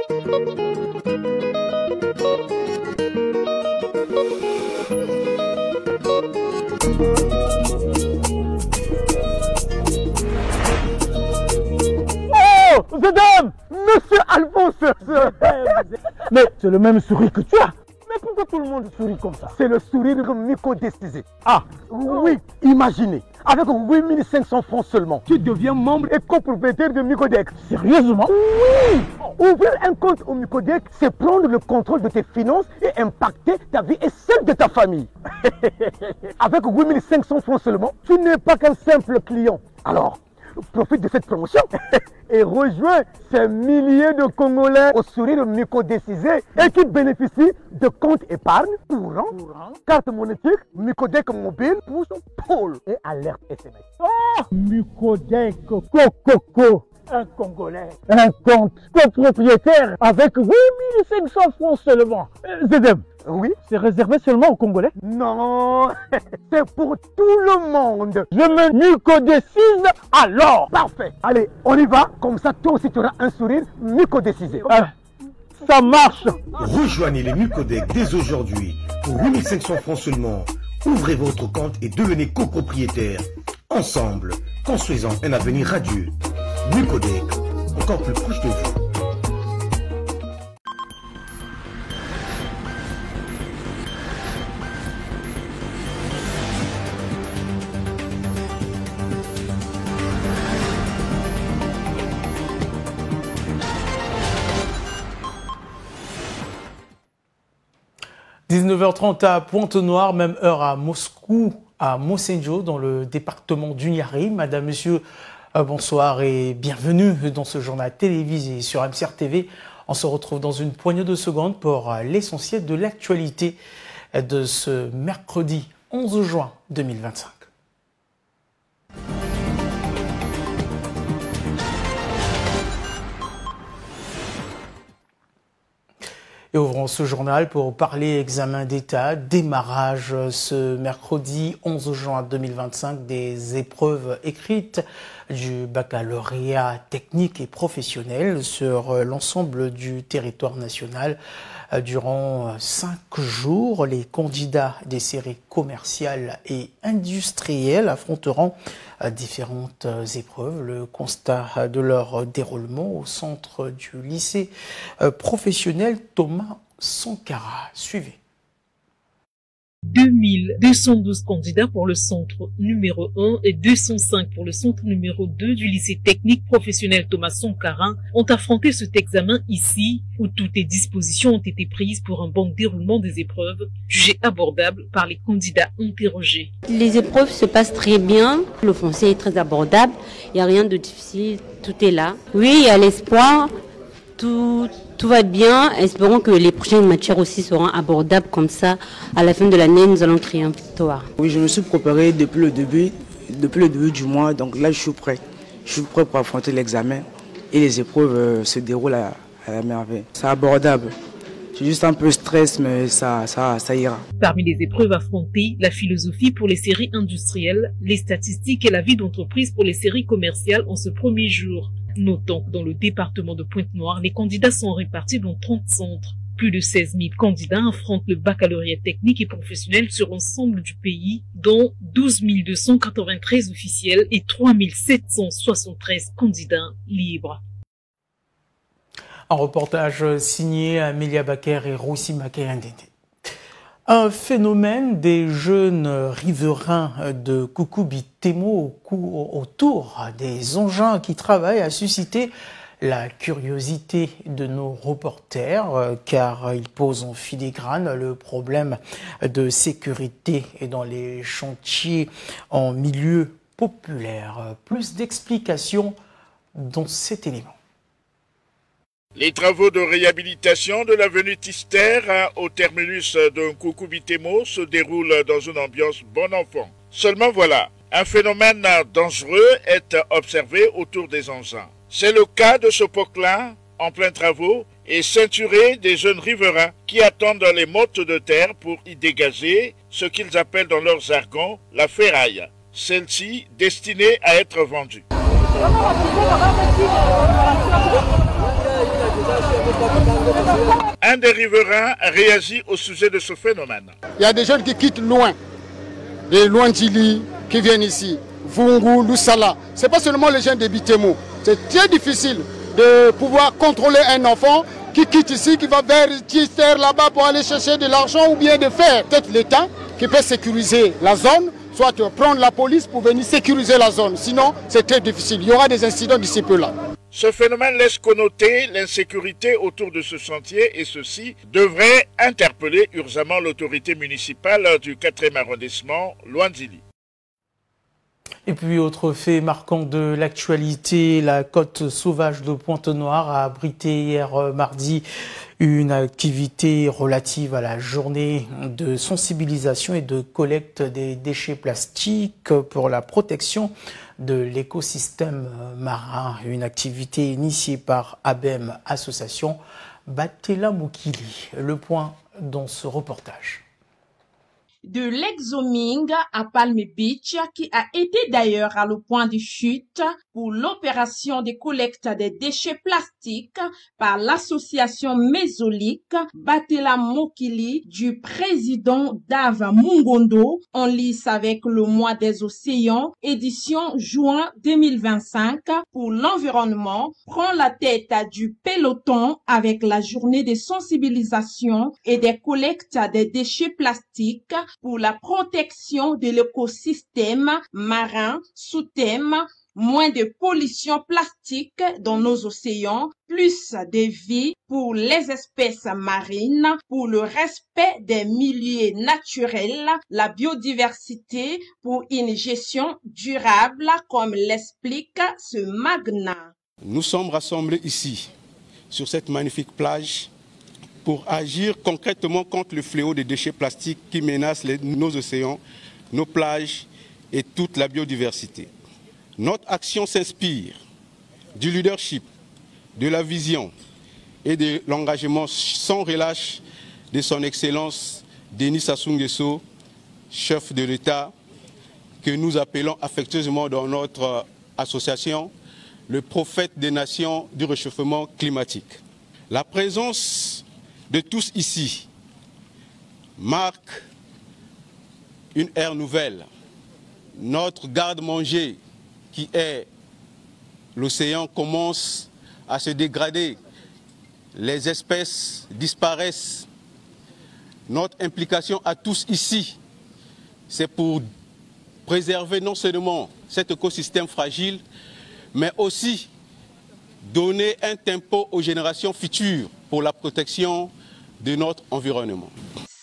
Oh, Zedem, Monsieur Alphonse. Mais c'est le même sourire que tu as. Mais pourquoi tout le monde sourit comme ça? C'est le sourire mycodestisé. Ah, oui, imaginez. Avec 8500 francs seulement, tu deviens membre et copropriétaire de Mycodec. Sérieusement? Oui. Ouvrir un compte au Mycodec, c'est prendre le contrôle de tes finances et impacter ta vie et celle de ta famille. Avec 8500 francs seulement, tu n'es pas qu'un simple client. Alors, profite de cette promotion et rejoins ces milliers de Congolais au sourire mycodestisé et qui bénéficient de comptes épargne courant, carte monétique, Mycodec mobile, pouce, pôle et alerte SMS. Oh, Mycodec, coco, un Congolais, un compte copropriétaire avec 8500 francs seulement. Zedem. Oui, c'est réservé seulement aux Congolais? Non, c'est pour tout le monde. Je me mycodécise alors. Parfait. Allez, on y va. Comme ça, toi aussi, tu auras un sourire mycodécisé. Ça marche. Rejoignez les Mycodec dès aujourd'hui. Pour 8500 francs seulement, ouvrez votre compte et devenez copropriétaire. Ensemble, construisons un avenir radieux. Mycodec, encore plus proche de vous. « 19h30 à Pointe-Noire, même heure à Moscou, à Mosenjo, dans le département du Niari. Madame, Monsieur, bonsoir et bienvenue dans ce journal télévisé sur MCR TV. On se retrouve dans une poignée de secondes pour l'essentiel de l'actualité de ce mercredi 11 juin 2025. Et ouvrons ce journal pour parler examen d'État, démarrage ce mercredi 11 juin 2025 des épreuves écrites du baccalauréat technique et professionnel sur l'ensemble du territoire national. Durant 5 jours, les candidats des séries commerciales et industrielles affronteront différentes épreuves. Le constat de leur déroulement au centre du lycée professionnel Thomas Sankara. Suivez. 2212 candidats pour le centre numéro 1 et 205 pour le centre numéro 2 du lycée technique professionnel Thomas Sankara ont affronté cet examen ici où toutes les dispositions ont été prises pour un bon déroulement des épreuves jugées abordables par les candidats interrogés. Les épreuves se passent très bien, le français est très abordable, il n'y a rien de difficile, tout est là. Oui, il y a l'espoir. Tout va bien. Espérons que les prochaines matières aussi seront abordables comme ça. À la fin de l'année, nous allons créer un victoire. Oui, je me suis préparé depuis le début du mois. Donc là, je suis prêt. Je suis prêt pour affronter l'examen. Et les épreuves se déroulent à la merveille. C'est abordable. J'ai juste un peu de stress, mais ça ira. Parmi les épreuves affrontées, la philosophie pour les séries industrielles, les statistiques et la vie d'entreprise pour les séries commerciales en ce premier jour. Notons que dans le département de Pointe-Noire, les candidats sont répartis dans 30 centres. Plus de 16 000 candidats affrontent le baccalauréat technique et professionnel sur l'ensemble du pays, dont 12 293 officiels et 3 773 candidats libres. Un reportage signé Amélia Baker et Roussi Makayandene. Un phénomène des jeunes riverains de Koukoubi-Témo autour des engins qui travaillent a suscité la curiosité de nos reporters car ils posent en filigrane le problème de sécurité dans les chantiers en milieu populaire. Plus d'explications dans cet élément. Les travaux de réhabilitation de l'avenue Tister au terminus de Koukoubi-Témo se déroulent dans une ambiance bon enfant. Seulement voilà, un phénomène dangereux est observé autour des engins. C'est le cas de ce POC-là, en plein travaux, et ceinturé des jeunes riverains qui attendent les mottes de terre pour y dégager ce qu'ils appellent dans leur jargon la ferraille, celle-ci destinée à être vendue. Un des riverains réagit au sujet de ce phénomène. Il y a des jeunes qui quittent loin, des Luandili qui viennent ici, Vungu, Lusala. Ce n'est pas seulement les jeunes de Bitemo. C'est très difficile de pouvoir contrôler un enfant qui quitte ici, qui va vers Tister là-bas pour aller chercher de l'argent ou bien de faire. Peut-être l'État qui peut sécuriser la zone, soit prendre la police pour venir sécuriser la zone. Sinon, c'est très difficile. Il y aura des incidents d'ici peu là. Ce phénomène laisse connoter l'insécurité autour de ce chantier et ceci devrait interpeller urgemment l'autorité municipale du 4e arrondissement, Luandili. Et puis, autre fait marquant de l'actualité, la côte sauvage de Pointe-Noire a abrité hier mardi une activité relative à la journée de sensibilisation et de collecte des déchets plastiques pour la protection de l'écosystème marin. Une activité initiée par ABEM Association Batela Mokili. Le point dans ce reportage. De l'exhuming à Palm Beach, qui a été d'ailleurs à le point de chute pour l'opération de collecte des déchets plastiques par l'association Mésolique Batela Mokili du président Dave Mungondo, en lice avec le mois des océans, édition juin 2025 pour l'environnement, prend la tête du peloton avec la journée de sensibilisation et des collectes des déchets plastiques pour la protection de l'écosystème marin sous thème moins de pollution plastique dans nos océans, plus de vie pour les espèces marines, pour le respect des milieux naturels, la biodiversité, pour une gestion durable, comme l'explique ce magnat. Nous sommes rassemblés ici, sur cette magnifique plage, pour agir concrètement contre le fléau des déchets plastiques qui menacent nos océans, nos plages et toute la biodiversité. Notre action s'inspire du leadership, de la vision et de l'engagement sans relâche de son Excellence Denis Sassou Nguesso, chef de l'État, que nous appelons affectueusement dans notre association le prophète des nations du réchauffement climatique. La présence de tous ici marque une ère nouvelle. Notre garde-manger, qui est l'océan, commence à se dégrader. Les espèces disparaissent. Notre implication à tous ici, c'est pour préserver non seulement cet écosystème fragile, mais aussi donner un tempo aux générations futures pour la protection de notre environnement.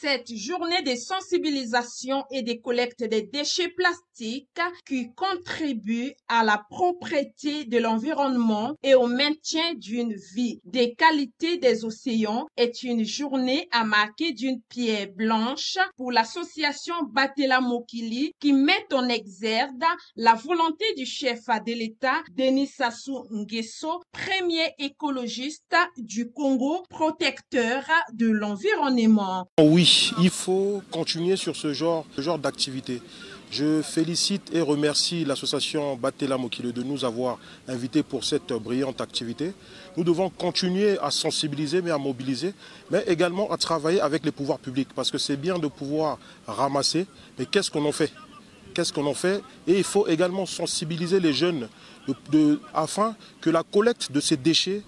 Cette journée de sensibilisation et de collecte des déchets plastiques qui contribue à la propreté de l'environnement et au maintien d'une vie de qualité des océans est une journée à marquer d'une pierre blanche pour l'association Batela Mokili qui met en exergue la volonté du chef de l'État, Denis Sassou Nguesso, premier écologiste du Congo, protecteur de l'environnement. Oui. Il faut continuer sur ce genre d'activité. Je félicite et remercie l'association Batela Mokili de nous avoir invités pour cette brillante activité. Nous devons continuer à sensibiliser, mais à mobiliser, mais également à travailler avec les pouvoirs publics. Parce que c'est bien de pouvoir ramasser, mais qu'est-ce qu'on en fait? Qu'est-ce qu'on en fait? Et il faut également sensibiliser les jeunes afin que la collecte de ces déchets,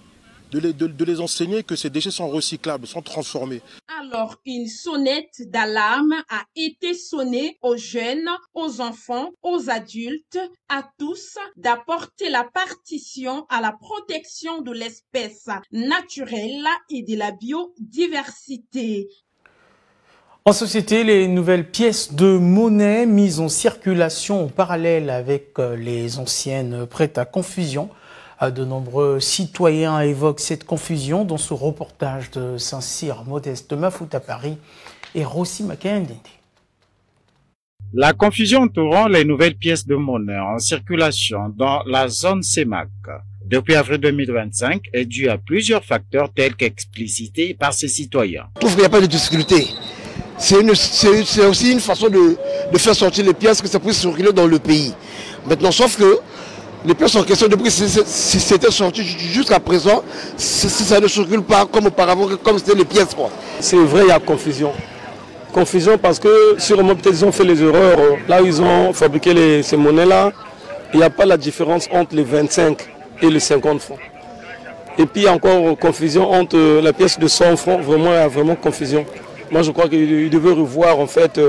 de les enseigner que ces déchets sont recyclables, sont transformés. Alors, une sonnette d'alarme a été sonnée aux jeunes, aux enfants, aux adultes, à tous, d'apporter la partition à la protection de l'espèce naturelle et de la biodiversité. En société, les nouvelles pièces de monnaie mises en circulation en parallèle avec les anciennes prêtent à confusion. De nombreux citoyens évoquent cette confusion dans ce reportage de Saint-Cyr, Modeste Mafout à Paris et Rossi Makendende. La confusion entourant les nouvelles pièces de monnaie en circulation dans la zone CEMAC depuis avril 2025 est due à plusieurs facteurs tels qu'explicités par ces citoyens. Je trouve qu'il n'y a pas de difficulté. C'est aussi une façon de faire sortir les pièces que ça puisse circuler dans le pays. Maintenant, sauf que Les pièces en question, depuis que c'était sorti jusqu'à présent, ça ne circule pas comme auparavant, comme c'était les pièces. C'est vrai, il y a confusion. Confusion parce que sûrement peut-être ils ont fait les erreurs. Là où ils ont fabriqué ces monnaies-là, il n'y a pas la différence entre les 25 et les 50 francs. Et puis il y a encore confusion entre la pièce de 100 francs, vraiment, il y a vraiment confusion. Moi je crois qu'ils devaient revoir en fait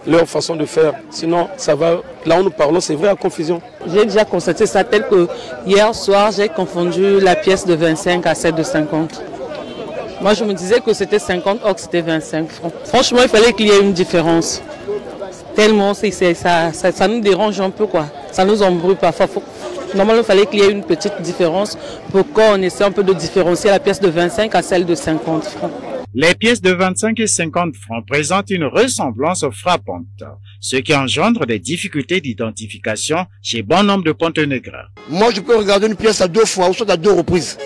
leur façon de faire. Sinon, ça va. Là où nous parlons, c'est vrai, la confusion. J'ai déjà constaté ça tel que hier soir, j'ai confondu la pièce de 25 à celle de 50. Moi, je me disais que c'était 50, or que c'était 25 francs. Franchement, il fallait qu'il y ait une différence. Tellement, ça nous dérange un peu, quoi. Ça nous embrouille parfois. Normalement, il fallait qu'il y ait une petite différence pour qu'on essaie un peu de différencier la pièce de 25 à celle de 50 francs. Les pièces de 25 et 50 francs présentent une ressemblance frappante, ce qui engendre des difficultés d'identification chez bon nombre de Pontenegrins. Moi, je peux regarder une pièce à 2 fois ou soit à 2 reprises.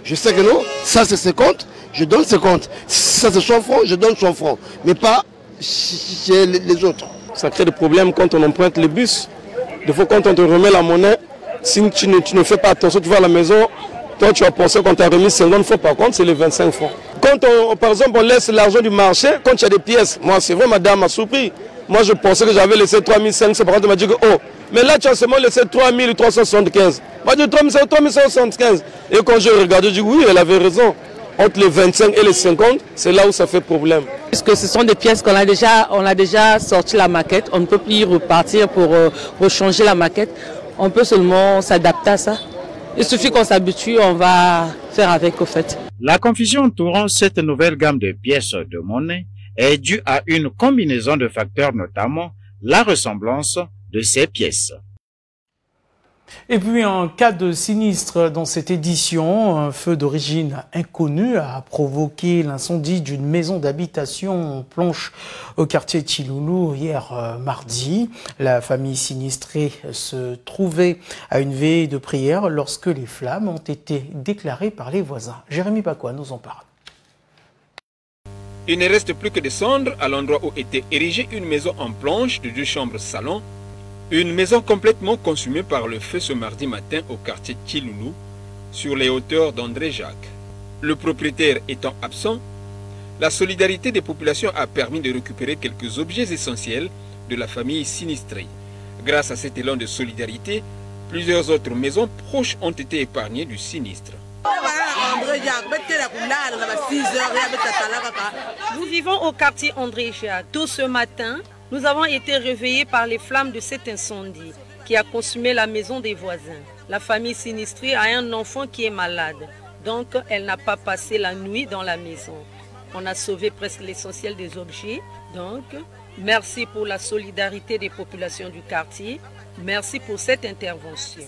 Je sais que non, ça c'est 50, je donne 50. Ça c'est 100 francs, je donne 100 francs. Mais pas chez les autres. Ça crée des problèmes quand on emprunte les bus. Des fois, quand on te remet la monnaie, si tu ne fais pas attention, tu vas à la maison, toi tu as pensé qu'on t'a remis 50 francs, par contre c'est les 25 francs. Quand par exemple on laisse l'argent du marché, quand il y a des pièces, moi c'est vrai, madame m'a surpris. Moi je pensais que j'avais laissé 3500, par contre elle m'a dit que oh, mais là tu as seulement laissé 3375. Moi je dis 3175. Et quand je regardé, je dis oui, elle avait raison. Entre les 25 et les 50, c'est là où ça fait problème. Puisque ce sont des pièces qu'on a déjà sorti la maquette, on ne peut plus y repartir pour rechanger la maquette. On peut seulement s'adapter à ça. Il suffit qu'on s'habitue, on va faire avec au fait. La confusion entourant cette nouvelle gamme de pièces de monnaie est due à une combinaison de facteurs, notamment la ressemblance de ces pièces. Et puis, en cas de sinistre dans cette édition, un feu d'origine inconnue a provoqué l'incendie d'une maison d'habitation en planche au quartier Tchiloulou hier mardi. La famille sinistrée se trouvait à une veille de prière lorsque les flammes ont été déclarées par les voisins. Jérémy Pacoua nous en parle. Il ne reste plus que des cendres à l'endroit où était érigée une maison en planche de 2 chambres salon. Une maison complètement consumée par le feu ce mardi matin au quartier Tchiloulou, sur les hauteurs d'André Jacques. Le propriétaire étant absent, la solidarité des populations a permis de récupérer quelques objets essentiels de la famille sinistrée. Grâce à cet élan de solidarité, plusieurs autres maisons proches ont été épargnées du sinistre. Nous vivons au quartier André Jacques. Tôt ce matin, nous avons été réveillés par les flammes de cet incendie qui a consumé la maison des voisins. La famille sinistrée a un enfant qui est malade, donc elle n'a pas passé la nuit dans la maison. On a sauvé presque l'essentiel des objets, donc merci pour la solidarité des populations du quartier. Merci pour cette intervention.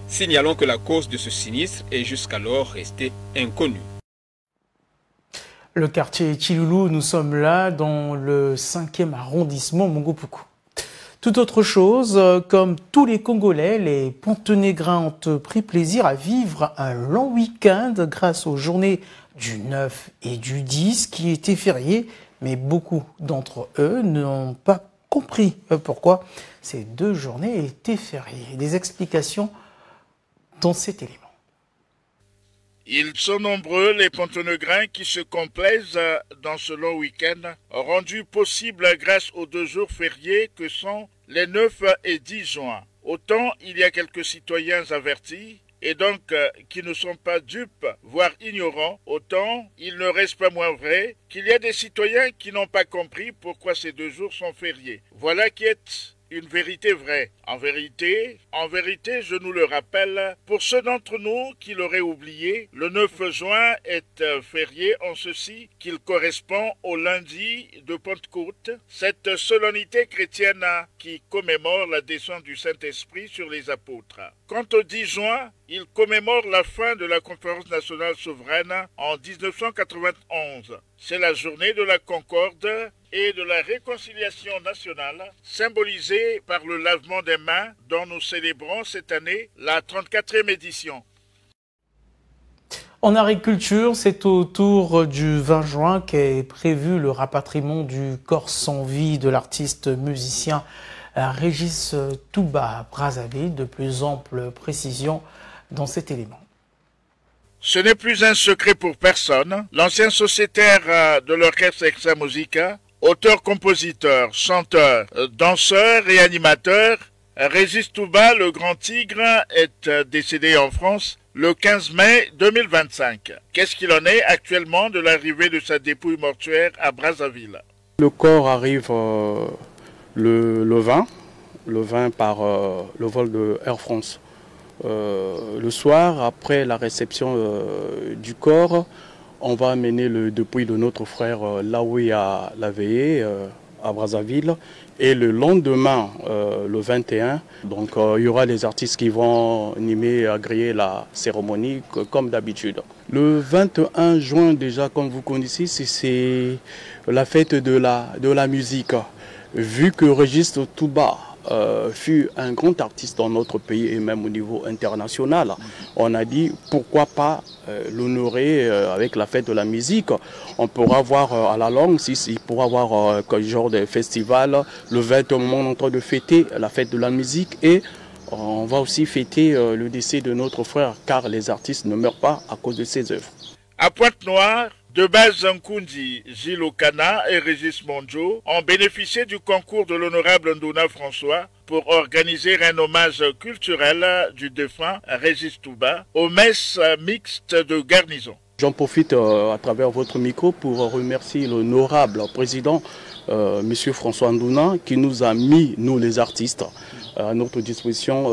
Signalons que la cause de ce sinistre est jusqu'alors restée inconnue. Le quartier Tchiloulou, nous sommes là dans le 5e arrondissement Mongopuku. Tout autre chose, comme tous les Congolais, les Pontenegrins ont pris plaisir à vivre un long week-end grâce aux journées du 9 et du 10 qui étaient fériés, mais beaucoup d'entre eux n'ont pas compris pourquoi ces 2 journées étaient fériées. Des explications dans cet élément. Ils sont nombreux, les Pontenegrins, qui se complaisent dans ce long week-end, rendu possible grâce aux 2 jours fériés que sont les 9 et 10 juin. Autant il y a quelques citoyens avertis, et donc qui ne sont pas dupes, voire ignorants, autant il ne reste pas moins vrai qu'il y a des citoyens qui n'ont pas compris pourquoi ces 2 jours sont fériés. Voilà qui est une vérité vraie. En vérité, je nous le rappelle, pour ceux d'entre nous qui l'auraient oublié, le 9 juin est férié en ceci qu'il correspond au lundi de Pentecôte, cette solennité chrétienne qui commémore la descente du Saint-Esprit sur les apôtres. Quant au 10 juin, il commémore la fin de la Conférence nationale souveraine en 1991. C'est la journée de la concorde et de la réconciliation nationale, symbolisée par le lavement des mains dont nous célébrons cette année la 34e édition. En agriculture, c'est autour du 20 juin qu'est prévu le rapatriement du corps sans vie de l'artiste musicien Régis Touba Brazzaville. De plus amples précisions dans cet élément. Ce n'est plus un secret pour personne. L'ancien sociétaire de l'orchestre Extra Musica, auteur-compositeur, chanteur, danseur et animateur, Régis Touba, le Grand Tigre, est décédé en France le 15 mai 2025. Qu'est-ce qu'il en est actuellement de l'arrivée de sa dépouille mortuaire à Brazzaville? Le corps arrive le 20 par le vol de Air France. Le soir, après la réception du corps, on va amener le dépouille de notre frère là où il y a la veillée, à Brazzaville. Et le lendemain, le 21, donc il y aura les artistes qui vont animer, agréer la cérémonie comme d'habitude. Le 21 juin, déjà, comme vous connaissez, c'est la fête de la musique. Vu que Régis Touba fut un grand artiste dans notre pays et même au niveau international, on a dit pourquoi pas l'honorer avec la fête de la musique. On pourra voir à la longue, il pourra avoir quel genre de festival. Le 20, on est en train de fêter la fête de la musique et on va aussi fêter le décès de notre frère car les artistes ne meurent pas à cause de ses œuvres. À Pointe-Noire, Debaz Nkundi, Gilles Okana et Régis Monjo ont bénéficié du concours de l'honorable Ndouna François pour organiser un hommage culturel du défunt Régis Touba aux messes mixtes de garnison. J'en profite à travers votre micro pour remercier l'honorable président, M. François Ndouna, qui nous a mis, nous les artistes, à notre disposition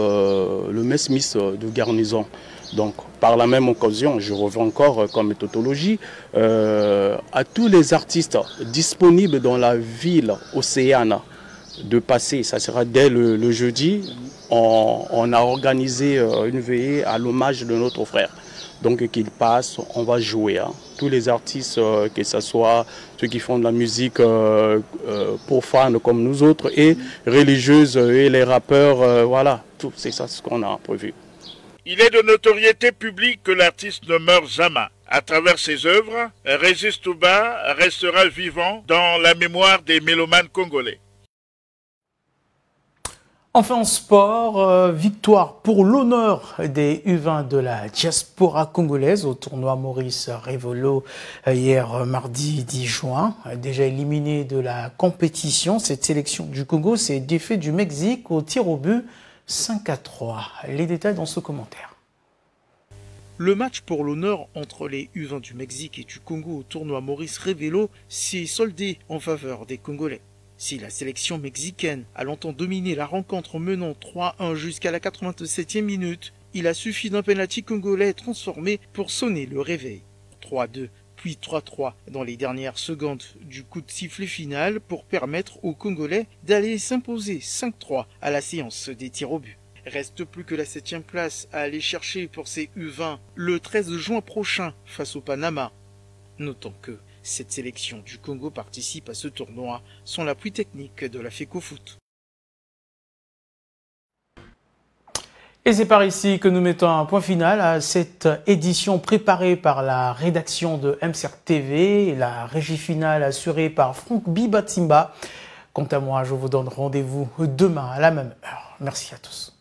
le messe mix de garnison. Donc, par la même occasion, je reviens encore comme tautologie, à tous les artistes disponibles dans la ville océane de passer, ça sera dès le jeudi, on a organisé une veillée à l'hommage de notre frère. Donc qu'ils passent, on va jouer. Hein. Tous les artistes, que ce soit ceux qui font de la musique profane comme nous autres et religieuse et les rappeurs, voilà, tout c'est ça ce qu'on a prévu. Il est de notoriété publique que l'artiste ne meurt jamais. À travers ses œuvres, Régis Touba restera vivant dans la mémoire des mélomanes congolais. Enfin en sport, victoire pour l'honneur des U20 de la diaspora congolaise au tournoi Maurice Révolo hier mardi 10 juin. Déjà éliminé de la compétition, cette sélection du Congo s'est défait du Mexique au tir au but 5-3. Les détails dans ce commentaire. Le match pour l'honneur entre les U20 du Mexique et du Congo au tournoi Maurice Révelo s'est soldé en faveur des Congolais. Si la sélection mexicaine a longtemps dominé la rencontre en menant 3-1 jusqu'à la 87e minute, il a suffi d'un penalty congolais transformé pour sonner le réveil. 3-2 puis 3-3 dans les dernières secondes du coup de sifflet final pour permettre aux Congolais d'aller s'imposer 5-3 à la séance des tirs au but. Reste plus que la 7e place à aller chercher pour ces U20 le 13 juin prochain face au Panama. Notons que cette sélection du Congo participe à ce tournoi sans l'appui technique de la FECOFOOT. Et c'est par ici que nous mettons un point final à cette édition préparée par la rédaction de MCR TV et la régie finale assurée par Franck Bibatimba. Quant à moi, je vous donne rendez-vous demain à la même heure. Merci à tous.